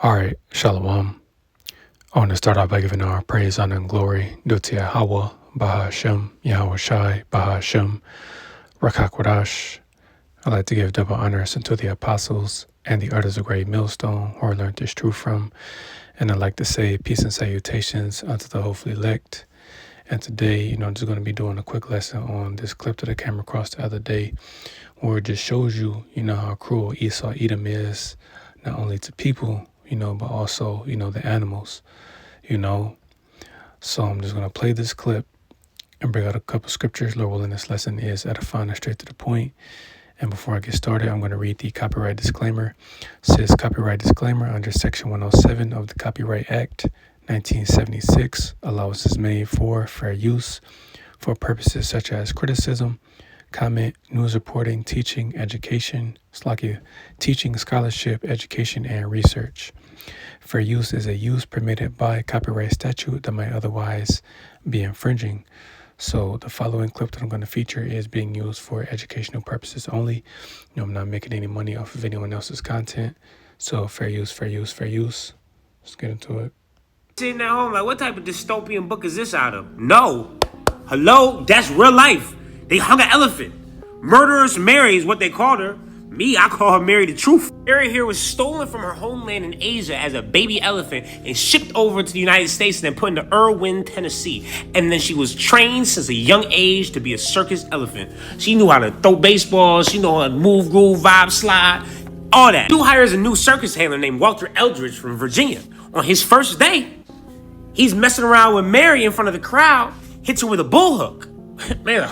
All right, Shalom. I want to start off by giving our praise, honor, and glory due to Yahweh, Baha Hashem, Yahweh Shai, Baha Hashem, Rakakwadash. I'd like to give double honors unto the apostles and the artists of great millstone who I learned this truth from. And I'd like to say peace and salutations unto the hopefully elect. And today, I'm just going to be doing a quick lesson on this clip that I came across the other day where it just shows you, how cruel Esau Edom is, not only to people, but also, the animals, you know. So I'm just going to play this clip and bring out a couple scriptures. Lord willing, this lesson is edifying and straight to the point. And before I get started, I'm going to read the copyright disclaimer. It says copyright disclaimer under Section 107 of the Copyright Act 1976. Allowance is made for fair use for purposes such as criticism, comment, news reporting, teaching, education, teaching, scholarship, education, and research. Fair use is a use permitted by copyright statute that might otherwise be infringing. So the following clip that I'm going to feature is being used for educational purposes only. I'm not making any money off of anyone else's content. So fair use, fair use, fair use. Let's get into it. Sitting at home like, what type of dystopian book is this out of? No. Hello? That's real life. They hung an elephant. Murderous Mary is what they called her. Me, I call her Mary the Truth. Mary here was stolen from her homeland in Asia as a baby elephant and shipped over to the United States and then put into Irwin, Tennessee. And then she was trained since a young age to be a circus elephant. She knew how to throw baseballs. She knew how to move, groove, vibe, slide, all that. New hires a new circus handler named Walter Eldridge from Virginia. On his first day, he's messing around with Mary in front of the crowd, hits her with a bullhook. Man,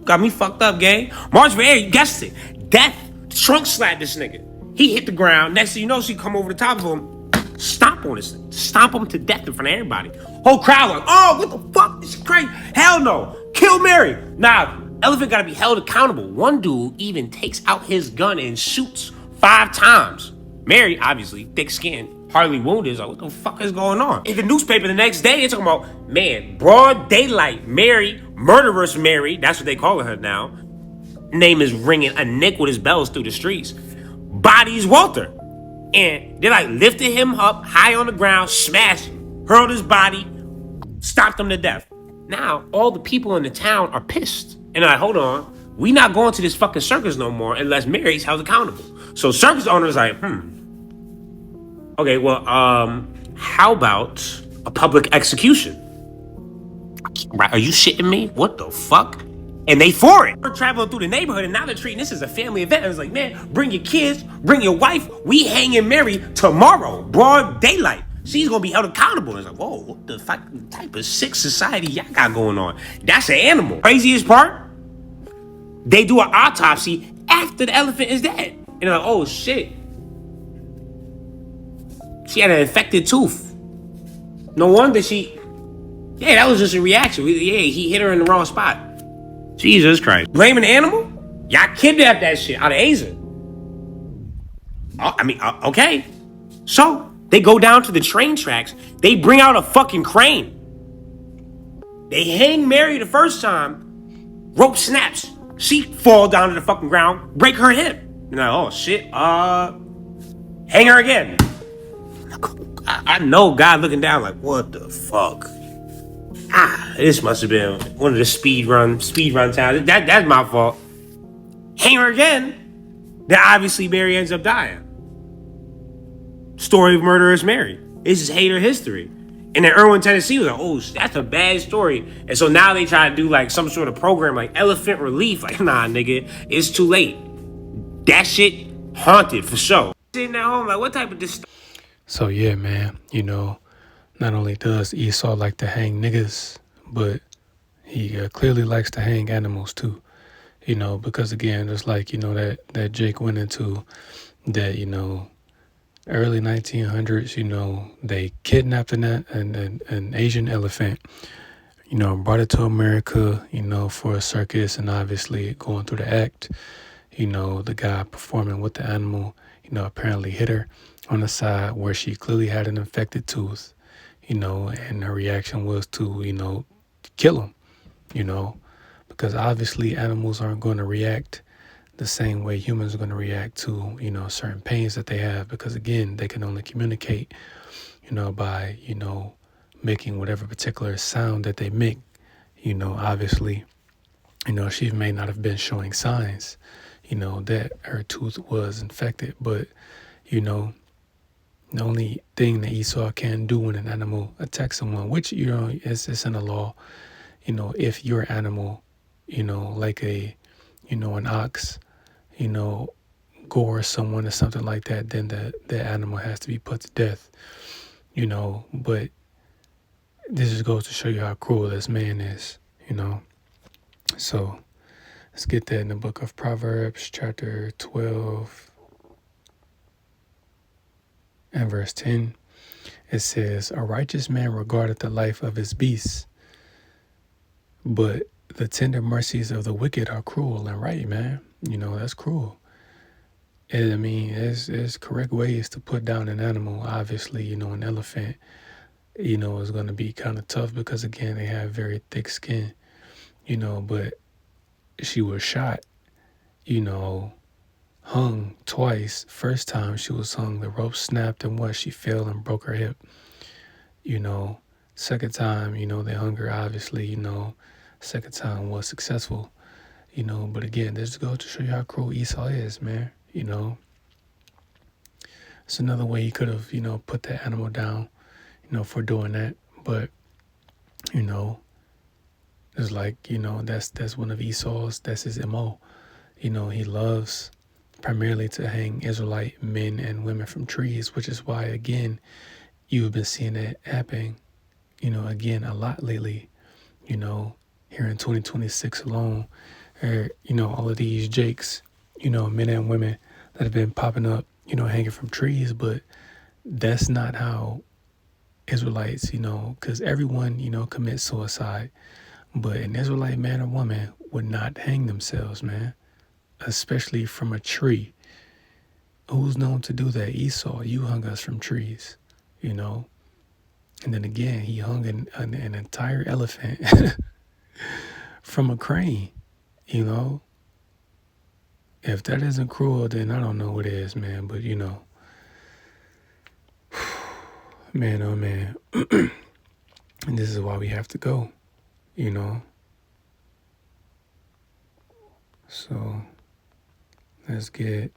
got me fucked up, gang. March Mary, you guessed it. Death. Trunk slapped this nigga. He hit the ground. Next thing you know, she come over the top of him, stomp on this, stomp him to death in front of everybody. Whole crowd like, oh, what the fuck? This is crazy. Hell no. Kill Mary. Nah, elephant gotta be held accountable. One dude even takes out his gun and shoots 5 times. Mary, obviously, thick skin, hardly wounded, is like, what the fuck is going on? In the newspaper the next day, they're talking about, man, broad daylight, Mary, murderous Mary, that's what they call her now. Name is ringing iniquitous bells through the streets. Bodies Walter. And they like lifted him up high on the ground, smashed him, hurled his body, stopped him to death. Now, all the people in the town are pissed. And they're like, hold on, we not going to this fucking circus no more unless Mary's held accountable. So circus owners like, okay, well, how about a public execution? Are you shitting me? What the fuck? And they for it. We're traveling through the neighborhood and now they're treating this as a family event. It's like, man, bring your kids, bring your wife. We hanging Mary tomorrow, broad daylight. She's gonna be held accountable. It's like, whoa, what the fuck type of sick society y'all got going on? That's an animal. Craziest part, they do an autopsy after the elephant is dead. And they're like, oh shit. She had an infected tooth. No wonder that was just a reaction. He hit her in the wrong spot. Jesus Christ. Blame an animal? Y'all kidnapped that shit out of Asia. Okay. So, they go down to the train tracks. They bring out a fucking crane. They hang Mary the first time. Rope snaps. She fall down to the fucking ground, break her hip. You're like, oh shit, hang her again. I know God looking down like, what the fuck? This must have been one of the speed run times. That's my fault. Hang her again. Then obviously Mary ends up dying. Story of murderous Mary. This is hater history. And then Irwin, Tennessee was like, oh, that's a bad story. And so now they try to do like some sort of program like elephant relief. Like, nah, nigga, it's too late. That shit haunted for sure. Sitting at home like, what type of So yeah, man, not only does Esau like to hang niggas, but he clearly likes to hang animals too. Because again, just like, that Jake went into that, early 1900s, they kidnapped an Asian elephant, brought it to America, for a circus, and obviously going through the act, the guy performing with the animal, apparently hit her on the side where she clearly had an infected tooth. And her reaction was to, kill him, because obviously animals aren't going to react the same way humans are going to react to, certain pains that they have, because again, they can only communicate, by, making whatever particular sound that they make. Obviously, she may not have been showing signs, that her tooth was infected, but, the only thing that Esau can do when an animal attacks someone, which, is in the law, if your animal, like an ox, you know, gore someone or something like that, then the animal has to be put to death, but this just goes to show you how cruel this man is, So let's get that in the book of Proverbs, chapter 12 and verse 10. It says, "A righteous man regardeth the life of his beasts, but the tender mercies of the wicked are cruel." And right, man, that's cruel. There's correct ways to put down an animal. Obviously, an elephant, is going to be kind of tough because, again, they have very thick skin, but she was shot, hung twice. First time she was hung, the rope snapped and she fell and broke her hip. Second time, they hung her, obviously, second time was successful, but again, this goes to show you how cruel Esau is, man. It's another way he could have, put that animal down, for doing that. But, it's like, that's one of Esau's, that's his MO. He loves primarily to hang Israelite men and women from trees, which is why, again, you've been seeing that happening, again, a lot lately, here in 2026 alone, all of these jakes, men and women that have been popping up, hanging from trees. But that's not how Israelites, because everyone, commits suicide. But an Israelite man or woman would not hang themselves, man, especially from a tree. Who's known to do that? Esau. You hung us from trees, And then again, he hung an entire elephant from a crane, If that isn't cruel, then I don't know what is, man. But, man, oh, man. And this is why we have to go, So let's get...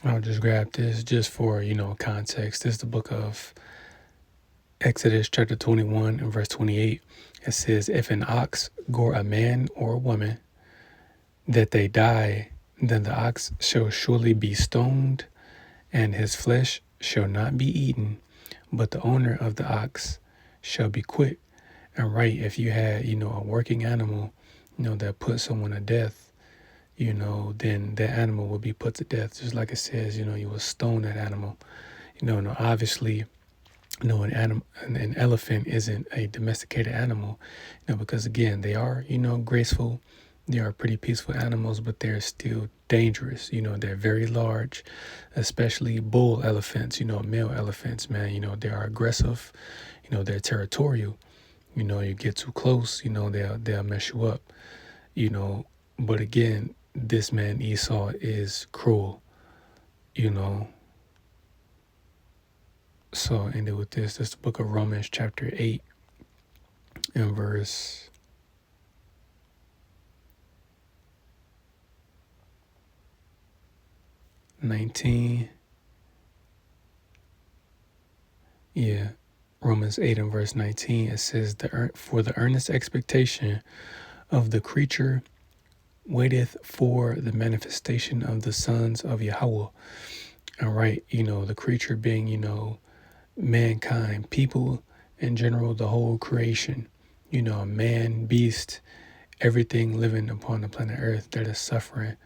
I'll just grab this just for, context. This is the book of Exodus chapter 21 and verse 28. It says, "If an ox gore a man or a woman, that they die, then the ox shall surely be stoned, and his flesh shall not be eaten, but the owner of the ox shall be quit." And right, if you had, a working animal, that put someone to death, then that animal will be put to death. Just like it says, you will stone that animal. Obviously, an elephant isn't a domesticated animal, because again, they are, graceful. They are pretty peaceful animals, but they're still dangerous. They're very large, especially bull elephants, male elephants, man. They are aggressive, they're territorial. You get too close, they'll mess you up, But again, this man Esau is cruel, So ended with this. This is the book of Romans chapter 8 and verse 19. Yeah, Romans 8 and verse 19. It says, "For the earnest expectation of the creature waiteth for the manifestation of the sons of Yahweh." And right, the creature being, mankind, people in general, the whole creation, man, beast, everything living upon the planet Earth that is suffering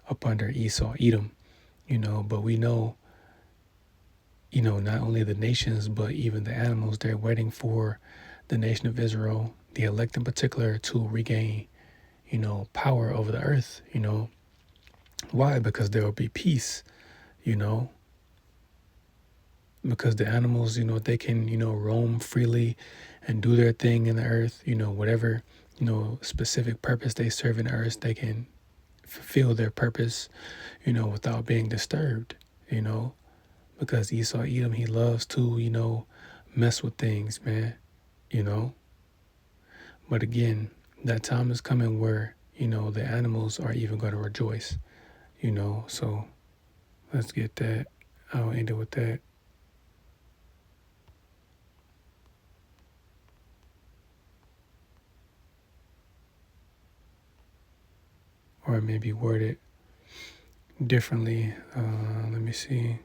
up under Esau, Edom, but we know, not only the nations, but even the animals, they're waiting for the nation of Israel, the elect in particular, to regain, power over the earth, Why? Because there will be peace, you know, because the animals, they can, roam freely and do their thing in the earth, whatever, specific purpose they serve in the earth, they can fulfill their purpose, without being disturbed, because Esau Edom, he loves to, mess with things, man, you know. But again, that time is coming where, the animals are even going to rejoice, So let's get that. I'll end it with that. Or maybe word it differently. Let me see.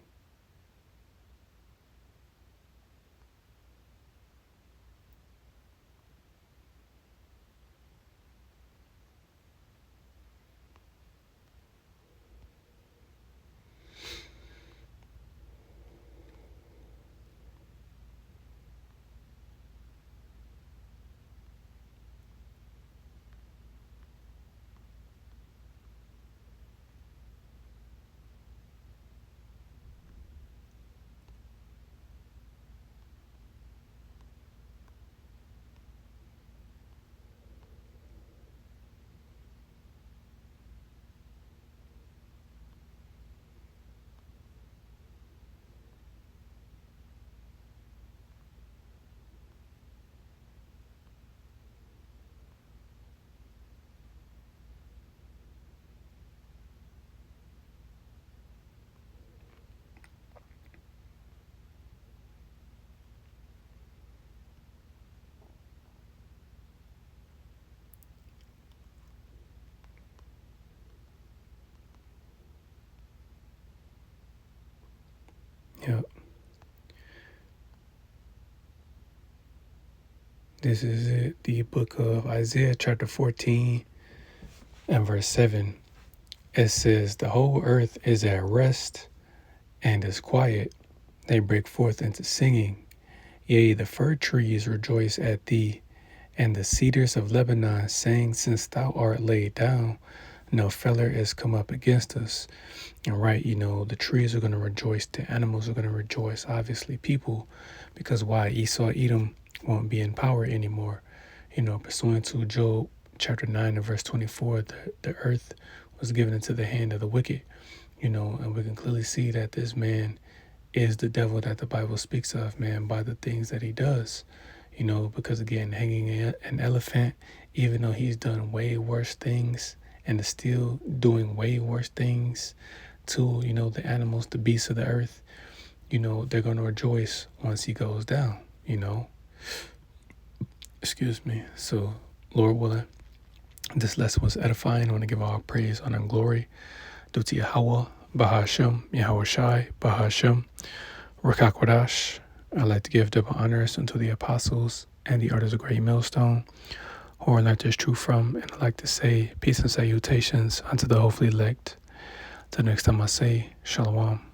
Yep. This is it. The book of Isaiah, chapter 14 and verse 7. It says, "The whole earth is at rest and is quiet. They break forth into singing. Yea, the fir trees rejoice at thee, and the cedars of Lebanon sang, since thou art laid down. No feller is come up against us." And right, the trees are going to rejoice. The animals are going to rejoice. Obviously, people, because why? Esau, Edom won't be in power anymore. Pursuant to Job chapter 9 and verse 24, the earth was given into the hand of the wicked, and we can clearly see that this man is the devil that the Bible speaks of, man, by the things that he does, because again, hanging an elephant, even though he's done way worse things and is still doing way worse things to, the animals, the beasts of the earth, they're going to rejoice once he goes down, Excuse me. So, Lord willing, this lesson was edifying. I want to give all praise, honor, and glory due to Yahweh, Bahashem, Yahweh Shai, Bahashem, Rakakwadash. I'd like to give double honors unto the apostles and the artists of Great Millstone, who I learned this truth from, and I'd like to say peace and salutations unto the hopefully elect. Till next time I say, Shalom.